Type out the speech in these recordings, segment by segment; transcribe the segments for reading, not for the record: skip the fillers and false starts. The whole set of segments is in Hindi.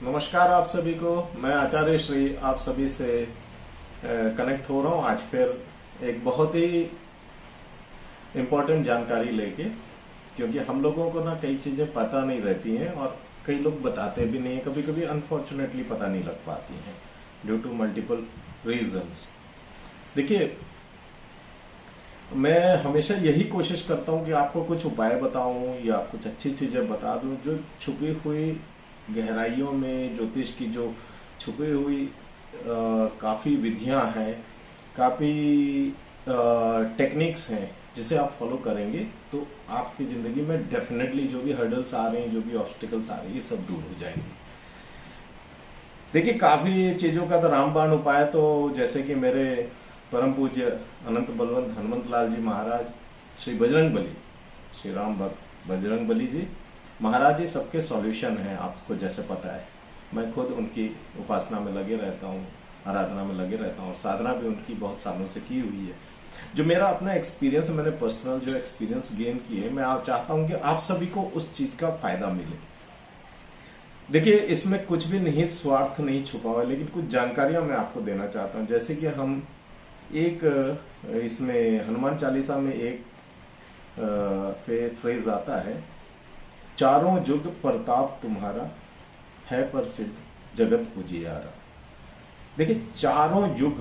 नमस्कार आप सभी को। मैं आचार्य श्री आप सभी से कनेक्ट हो रहा हूं आज फिर एक बहुत ही इम्पोर्टेंट जानकारी लेके, क्योंकि हम लोगों को ना कई चीजें पता नहीं रहती हैं और कई लोग बताते भी नहीं है, कभी कभी अनफॉर्चुनेटली पता नहीं लग पाती हैं ड्यू टू मल्टीपल रीजंस। देखिए, मैं हमेशा यही कोशिश करता हूं कि आपको कुछ उपाय बताऊं या कुछ अच्छी चीजें बता दूं जो छुपी हुई गहराइयों में ज्योतिष की जो छुपी हुई काफी विधियां हैं, काफी टेक्निक्स हैं, जिसे आप फॉलो करेंगे तो आपकी जिंदगी में डेफिनेटली जो भी हर्डल्स आ रहे हैं, जो भी ऑब्स्टिकल्स आ रहे हैं, ये सब दूर हो जाएंगे। देखिए, काफी चीजों का तो रामबाण उपाय तो जैसे कि मेरे परम पूज्य अनंत बलवंत हनुमंत लाल जी महाराज, श्री बजरंग बली, श्री राम भक्त बजरंग बली जी महाराज जी सबके सॉल्यूशन हैं। आपको जैसे पता है, मैं खुद उनकी उपासना में लगे रहता हूँ, आराधना में लगे रहता हूँ और साधना भी उनकी बहुत सालों से की हुई है। जो मेरा अपना एक्सपीरियंस, मैंने पर्सनल जो एक्सपीरियंस गेन किए, मैं चाहता हूं कि आप सभी को उस चीज का फायदा मिले। देखिए, इसमें कुछ भी निहित स्वार्थ नहीं छुपा हुआ, लेकिन कुछ जानकारियां मैं आपको देना चाहता हूं। जैसे कि हम एक इसमें हनुमान चालीसा में एक फ्रेज आता है, चारों युग प्रताप तुम्हारा है प्रसिद्ध जगत उजियारा। देखिए, चारों युग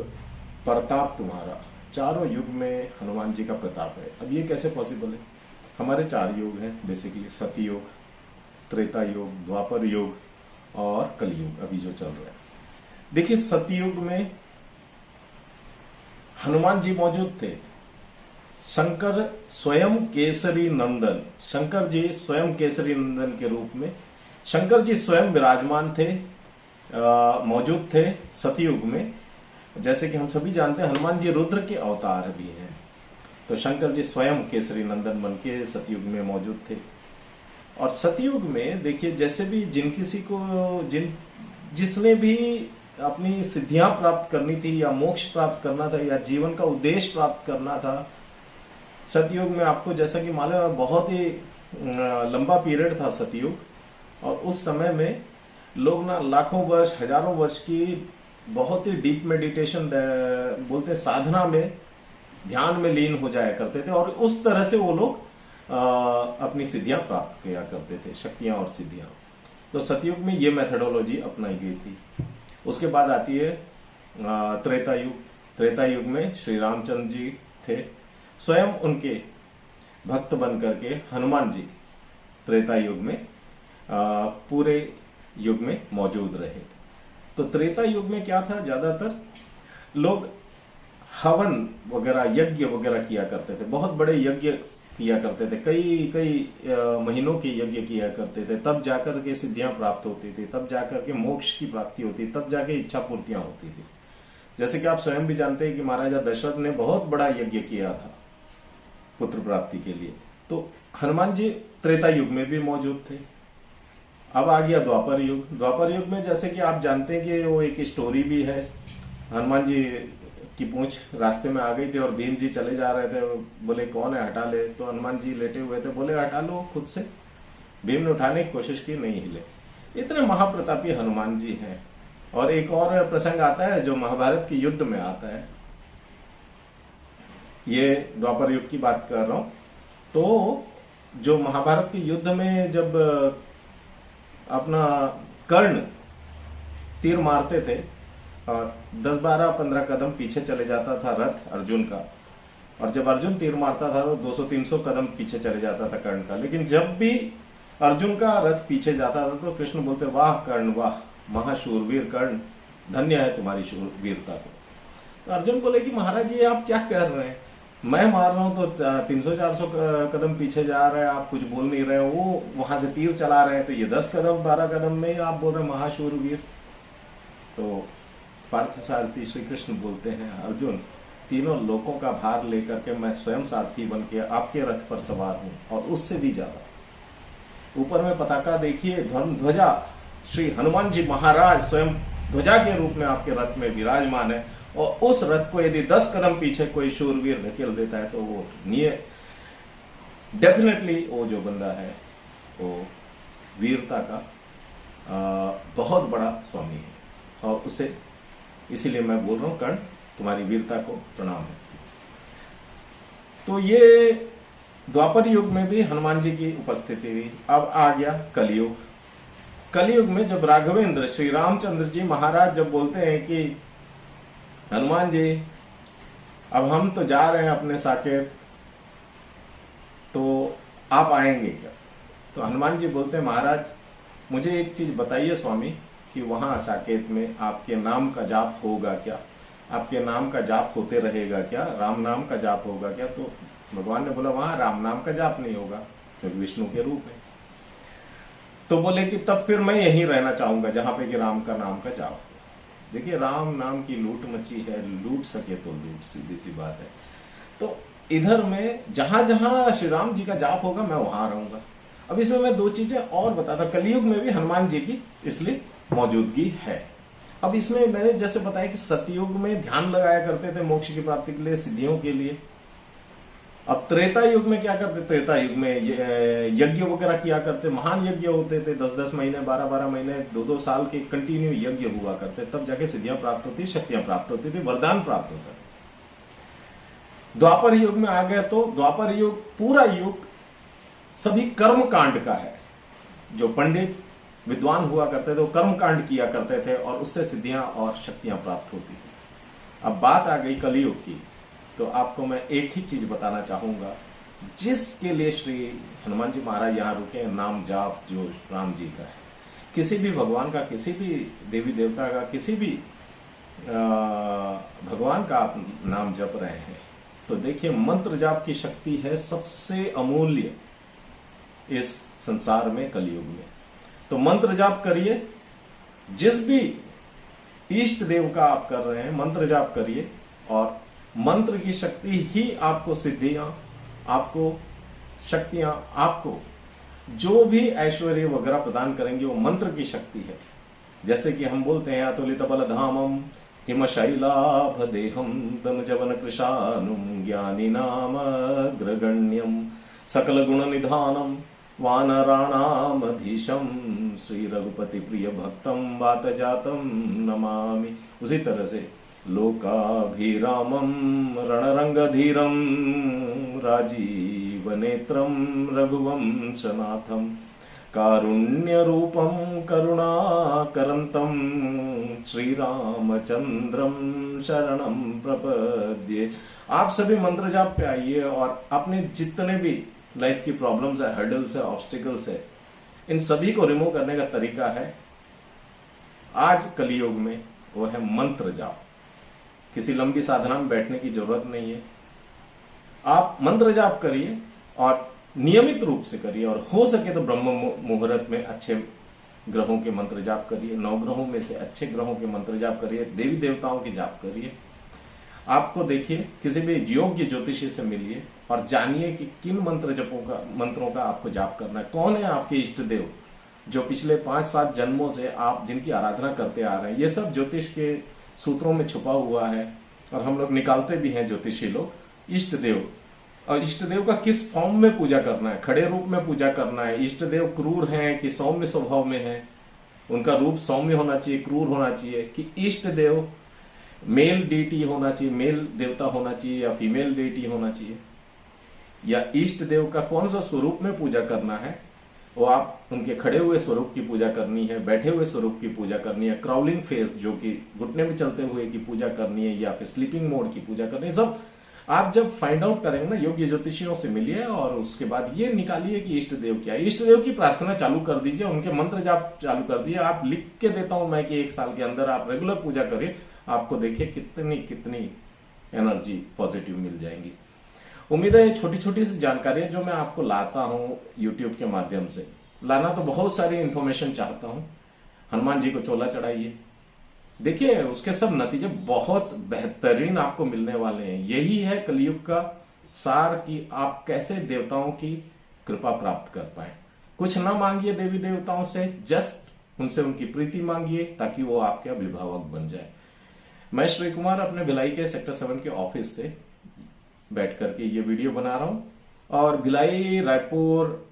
प्रताप तुम्हारा, चारों युग में हनुमान जी का प्रताप है। अब ये कैसे पॉसिबल है? हमारे 4 युग हैं बेसिकली, सतयुग, त्रेता युग, द्वापर युग और कलयुग अभी जो चल रहा है। देखिए, सतयुग में हनुमान जी मौजूद थे। शंकर स्वयं केसरी नंदन, शंकर जी स्वयं केसरी नंदन के रूप में शंकर जी स्वयं विराजमान थे, मौजूद थे सतयुग में। जैसे कि हम सभी जानते हैं, हनुमान जी रुद्र के अवतार भी हैं, तो शंकर जी स्वयं केसरी नंदन बन के सतयुग में मौजूद थे। और सतयुग में देखिए, जैसे भी जिसने भी अपनी सिद्धियां प्राप्त करनी थी या मोक्ष प्राप्त करना था या जीवन का उद्देश्य प्राप्त करना था, सतयुग में आपको जैसा कि मालूम है, बहुत ही लंबा पीरियड था सतयुग। और उस समय में लोग ना लाखों वर्ष, हजारों वर्ष की बहुत ही डीप मेडिटेशन बोलते साधना में, ध्यान में लीन हो जाया करते थे और उस तरह से वो लोग अपनी सिद्धियां प्राप्त किया करते थे, शक्तियां और सिद्धियां। तो सतयुग में ये मेथडोलॉजी अपनाई गई थी। उसके बाद आती है त्रेता युग। त्रेता युग में श्री रामचंद्र जी थे, स्वयं उनके भक्त बन करके हनुमान जी त्रेता युग में पूरे युग में मौजूद रहे। तो त्रेता युग में क्या था, ज्यादातर लोग हवन वगैरह, यज्ञ वगैरह किया करते थे, बहुत बड़े यज्ञ किया करते थे, कई महीनों के यज्ञ किया करते थे, तब जाकर के सिद्धियां प्राप्त होती थी, तब जाकर के मोक्ष की प्राप्ति होती, तब जाके इच्छा पूर्तियां होती थी। जैसे कि आप स्वयं भी जानते हैं कि महाराजा दशरथ ने बहुत बड़ा यज्ञ किया था पुत्र प्राप्ति के लिए। तो हनुमान जी त्रेता युग में भी मौजूद थे। अब आ गया द्वापर युग। द्वापर युग में जैसे कि आप जानते हैं कि वो एक स्टोरी भी है, हनुमान जी की पूंछ रास्ते में आ गई थी और भीम जी चले जा रहे थे, बोले कौन है, हटा ले। तो हनुमान जी लेटे हुए थे, बोले हटा लो खुद से। भीम ने उठाने की कोशिश की, नहीं हिले। इतने महाप्रतापी हनुमान जी हैं। और एक और प्रसंग आता है जो महाभारत के युद्ध में आता है, ये द्वापर युग की बात कर रहा हूं। तो जो महाभारत के युद्ध में जब अपना कर्ण तीर मारते थे, 10, 12, 15 कदम पीछे चले जाता था रथ अर्जुन का, और जब अर्जुन तीर मारता था तो 200, 300 कदम पीछे चले जाता था कर्ण का। लेकिन जब भी अर्जुन का रथ पीछे जाता था तो कृष्ण बोलते, वाह कर्ण, वाह महाशूरवीर कर्ण, धन्य है तुम्हारी शूरवीरता को। तो अर्जुन बोले कि महाराज जी आप क्या कर रहे हैं, मैं मार रहा हूं तो 300, 400 कदम पीछे जा रहे हैं, आप कुछ बोल नहीं रहे हो। वो वहां से तीर चला रहे हैं तो ये 10 कदम 12 कदम में ही आप बोल रहे हैं महाशूरवीर। तो पार्थ सारथी श्री कृष्ण बोलते हैं, अर्जुन तीनों लोकों का भार लेकर के मैं स्वयं सारथी बन के आपके रथ पर सवार हूं, और उससे भी ज्यादा। ऊपर में पताका देखिए, धर्म ध्वजा, श्री हनुमान जी महाराज स्वयं ध्वजा के रूप में आपके रथ में विराजमान है। और उस रथ को यदि 10 कदम पीछे कोई शूरवीर धकेल देता है तो वो डेफिनेटली वो जो बंदा है वो वीरता का बहुत बड़ा स्वामी है और उसे इसीलिए मैं बोल रहा हूं कर्ण, तुम्हारी वीरता को प्रणाम है। तो ये द्वापर युग में भी हनुमान जी की उपस्थिति हुई। अब आ गया कलयुग। कलयुग में जब राघवेंद्र श्री रामचंद्र जी महाराज जब बोलते हैं कि हनुमान जी अब हम तो जा रहे हैं अपने साकेत, तो आप आएंगे क्या? तो हनुमान जी बोलते हैं महाराज मुझे एक चीज बताइए स्वामी कि वहां साकेत में आपके नाम का जाप होगा क्या? आपके नाम का जाप होते रहेगा क्या? राम नाम का जाप होगा क्या? तो भगवान ने बोला वहां राम नाम का जाप नहीं होगा क्योंकि विष्णु के रूप है। तो बोले कि तब फिर मैं यहीं रहना चाहूंगा जहां पे कि राम का नाम का जाप हो। देखिए राम नाम की लूट मची है, लूट सके तो लूट, सीधी सी बात है। तो इधर में जहां जहां श्री राम जी का जाप होगा मैं वहां रहूंगा। अब इसमें मैं दो चीजें और बताता। कलयुग में भी हनुमान जी की इसलिए मौजूदगी है। अब इसमें मैंने जैसे बताया कि सतयुग में ध्यान लगाया करते थे मोक्ष की प्राप्ति के लिए, सिद्धियों के लिए। अब त्रेता युग में क्या करते? त्रेता युग में यज्ञ वगैरह किया करते, महान यज्ञ होते थे, 10-10 महीने 12-12 महीने 2-2 साल के कंटिन्यू यज्ञ हुआ करते, तब जाके सिद्धियां प्राप्त होती, शक्तियां प्राप्त होती थी, वरदान प्राप्त होता था। द्वापर युग में आ गए तो द्वापर युग पूरा युग सभी कर्म कांड का है। जो पंडित विद्वान हुआ करते थे वो कर्म कांड किया करते थे और उससे सिद्धियां और शक्तियां प्राप्त होती थी। अब बात आ गई कलयुग की, तो आपको मैं एक ही चीज बताना चाहूंगा जिसके लिए श्री हनुमान जी महाराज यहां रुके हैं, नाम जाप जो राम जी का है। किसी भी भगवान का, किसी भी देवी देवता का, किसी भी भगवान का आप नाम जप रहे हैं तो देखिए मंत्र जाप की शक्ति है सबसे अमूल्य इस संसार में, कलयुग में। तो मंत्र जाप करिए, जिस भी इष्ट देव का आप कर रहे हैं मंत्र जाप करिए और मंत्र की शक्ति ही आपको सिद्धियां, आपको शक्तियां, आपको जो भी ऐश्वर्य वगैरह प्रदान करेंगे वो मंत्र की शक्ति है। जैसे कि हम बोलते हैं अतुलित बल धामम हिमशैलाभ देहम तनुजवन कृशानुम ज्ञानी नाम ग्रगण्यम सकल गुण निधानम वानराणामधीशम श्री रघुपति प्रिय भक्तम वात जातम नमामि। उसी तरह से लोकाभिरामम रणरंगधीरम राजीव नेत्रम रघुवंशनाथम कारुण्य रूपम करुणाकरंतम श्री रामचंद्रम शरणम प्रपद्ये। आप सभी मंत्र जाप पे आइए और अपने जितने भी लाइफ की प्रॉब्लम्स है, हर्डल्स है, ऑब्स्टिकल्स है, इन सभी को रिमूव करने का तरीका है आज कलयुग में, वो है मंत्र जाप। किसी लंबी साधना में बैठने की जरूरत नहीं है। आप मंत्र जाप करिए और नियमित रूप से करिए और हो सके तो ब्रह्म मुहूर्त में अच्छे ग्रहों के मंत्र जाप करिए, 9 ग्रहों में से अच्छे ग्रहों के मंत्र जाप करिए, देवी देवताओं की जाप करिए। आपको देखिए किसी भी योग्य ज्योतिषी से मिलिए और जानिए कि किन मंत्रों का आपको जाप करना है। कौन है आपके इष्ट देव जो पिछले 5-7 जन्मों से आप जिनकी आराधना करते आ रहे हैं। ये सब ज्योतिष के सूत्रों में छुपा हुआ है और हम लोग निकालते भी हैं ज्योतिषी लोग। इष्ट देव और इष्ट देव का किस फॉर्म में पूजा करना है, खड़े रूप में पूजा करना है, इष्ट देव क्रूर हैं कि सौम्य स्वभाव में है, उनका रूप सौम्य होना चाहिए, क्रूर होना चाहिए, कि इष्ट देव मेल डीटी होना चाहिए, मेल देवता होना चाहिए या फीमेल डीटी होना चाहिए, या इष्ट देव का कौन सा स्वरूप में पूजा करना है, वो आप उनके खड़े हुए स्वरूप की पूजा करनी है, बैठे हुए स्वरूप की पूजा करनी है, क्राउलिंग फेस जो कि घुटने में चलते हुए की पूजा करनी है, या फिर स्लीपिंग मोड की पूजा करनी है। सब आप जब फाइंड आउट करेंगे ना, योग्य ज्योतिषियों से मिलिए और उसके बाद ये निकालिए कि इष्ट देव क्या है। इष्ट देव की प्रार्थना चालू कर दीजिए, उनके मंत्र जाप चालू कर दीजिए। आप लिख के देता हूं मैं कि 1 साल के अंदर आप रेगुलर पूजा करिए, आपको देखिए कितनी कितनी एनर्जी पॉजिटिव मिल जाएंगी। उम्मीद है ये छोटी छोटी सी जानकारियां जो मैं आपको लाता हूं यूट्यूब के माध्यम से, लाना तो बहुत सारी इंफॉर्मेशन चाहता हूं। हनुमान जी को चोला चढ़ाइए, देखिए उसके सब नतीजे बहुत बेहतरीन आपको मिलने वाले हैं। यही है कलयुग का सार कि आप कैसे देवताओं की कृपा प्राप्त कर पाए। कुछ ना मांगिए देवी देवताओं से, जस्ट उनसे उनकी प्रीति मांगिए ताकि वो आपके अभिभावक बन जाए। मैं श्री कुमार अपने भिलाई के सेक्टर 7 के ऑफिस से बैठ करके ये वीडियो बना रहा हूं और भिलाई, रायपुर,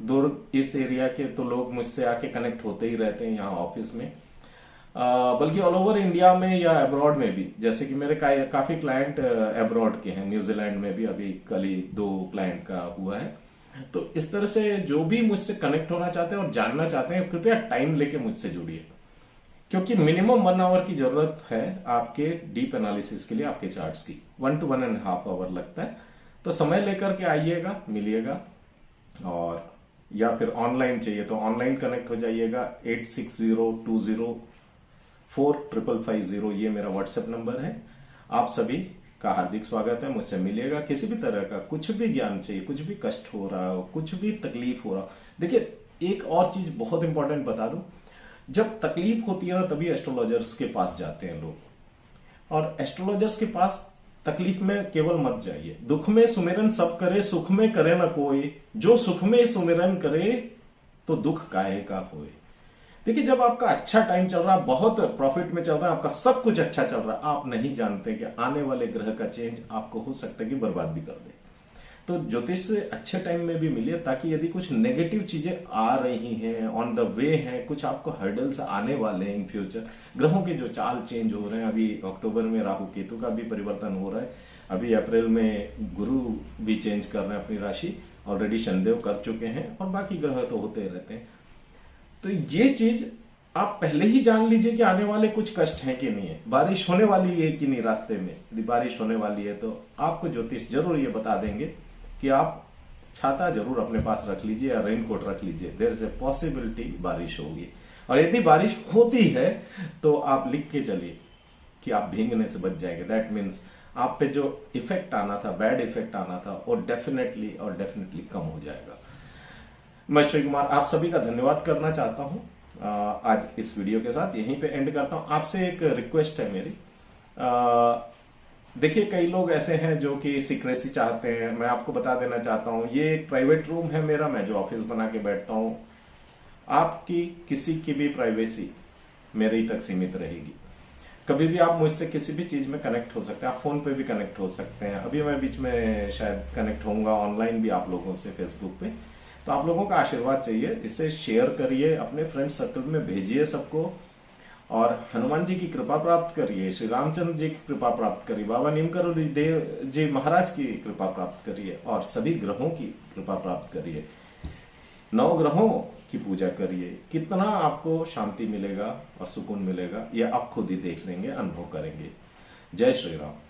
दूर इस एरिया के तो लोग मुझसे आके कनेक्ट होते ही रहते हैं यहाँ ऑफिस में, बल्कि ऑल ओवर इंडिया में या अब्रॉड में भी। जैसे कि मेरे काफी क्लाइंट अब्रॉड के हैं, न्यूजीलैंड में भी अभी कल ही 2 क्लाइंट का हुआ है। तो इस तरह से जो भी मुझसे कनेक्ट होना चाहते हैं और जानना चाहते हैं, कृपया टाइम लेके मुझसे जुड़िए, क्योंकि मिनिमम 1 आवर की जरूरत है आपके डीप एनालिसिस के लिए, आपके चार्ट्स की 1 to 1.5 आवर लगता है। तो समय लेकर के आइएगा, मिलिएगा। और या फिर ऑनलाइन चाहिए तो ऑनलाइन कनेक्ट हो जाइएगा। 8602045550 ये मेरा व्हाट्सएप नंबर है। आप सभी का हार्दिक स्वागत है, मुझसे मिलिएगा। किसी भी तरह का कुछ भी ज्ञान चाहिए, कुछ भी कष्ट हो रहा हो, कुछ भी तकलीफ हो रहा हो। देखिए, एक और चीज बहुत इंपॉर्टेंट बता दूं, जब तकलीफ होती है ना तभी एस्ट्रोलॉजर्स के पास जाते हैं लोग। और एस्ट्रोलॉजर्स के पास तकलीफ में केवल मत जाइए। दुख में सुमिरन सब करे, सुख में करे न कोई, जो सुख में सुमिरन करे तो दुख काहे का होए। देखिए, जब आपका अच्छा टाइम चल रहा है, बहुत प्रॉफिट में चल रहा है, आपका सब कुछ अच्छा चल रहा है, आप नहीं जानते कि आने वाले ग्रह का चेंज आपको हो सकता है कि बर्बाद भी कर दे। तो ज्योतिष से अच्छे टाइम में भी मिलिए, ताकि यदि कुछ नेगेटिव चीजें आ रही हैं, ऑन द वे हैं, कुछ आपको हर्डल्स आने वाले हैं इन फ्यूचर, ग्रहों के जो चाल चेंज हो रहे हैं, अभी अक्टूबर में राहु केतु का भी परिवर्तन हो रहा है, अभी अप्रैल में गुरु भी चेंज कर रहे हैं अपनी राशि, ऑलरेडी शनिदेव कर चुके हैं, और बाकी ग्रह तो होते रहते हैं। तो ये चीज आप पहले ही जान लीजिए कि आने वाले कुछ कष्ट हैं कि नहीं है, बारिश होने वाली है कि नहीं, रास्ते में यदि बारिश होने वाली है तो आपको ज्योतिष जरूर ये बता देंगे कि आप छाता जरूर अपने पास रख लीजिए या रेनकोट रख लीजिए, देयर इज ए पॉसिबिलिटी बारिश होगी। और यदि बारिश होती है तो आप लिख के चलिए कि आप भीगने से बच जाएंगे। दैट मीन्स आप पे जो इफेक्ट आना था, बैड इफेक्ट आना था, वो डेफिनेटली कम हो जाएगा। मैं श्री कुमार आप सभी का धन्यवाद करना चाहता हूं। आज इस वीडियो के साथ यहीं पे एंड करता हूं। आपसे एक रिक्वेस्ट है मेरी, देखिए, कई लोग ऐसे हैं जो कि सीक्रेसी चाहते हैं। मैं आपको बता देना चाहता हूं, ये एक प्राइवेट रूम है मेरा, मैं जो ऑफिस बना के बैठता हूं। आपकी किसी की भी प्राइवेसी मेरे ही तक सीमित रहेगी। कभी भी आप मुझसे किसी भी चीज में कनेक्ट हो सकते हैं, आप फोन पे भी कनेक्ट हो सकते हैं। अभी मैं बीच में शायद कनेक्ट होऊंगा ऑनलाइन भी आप लोगों से, फेसबुक पे। तो आप लोगों का आशीर्वाद चाहिए, इसे शेयर करिए, अपने फ्रेंड सर्कल में भेजिए सबको, और हनुमान जी की कृपा प्राप्त करिए, श्री रामचंद्र जी की कृपा प्राप्त करिए, बाबा नीमकर देव जी महाराज की कृपा प्राप्त करिए, और सभी ग्रहों की कृपा प्राप्त करिए। 9 ग्रहों की पूजा करिए। कितना आपको शांति मिलेगा और सुकून मिलेगा, यह आप खुद ही देख लेंगे, अनुभव करेंगे। जय श्री राम।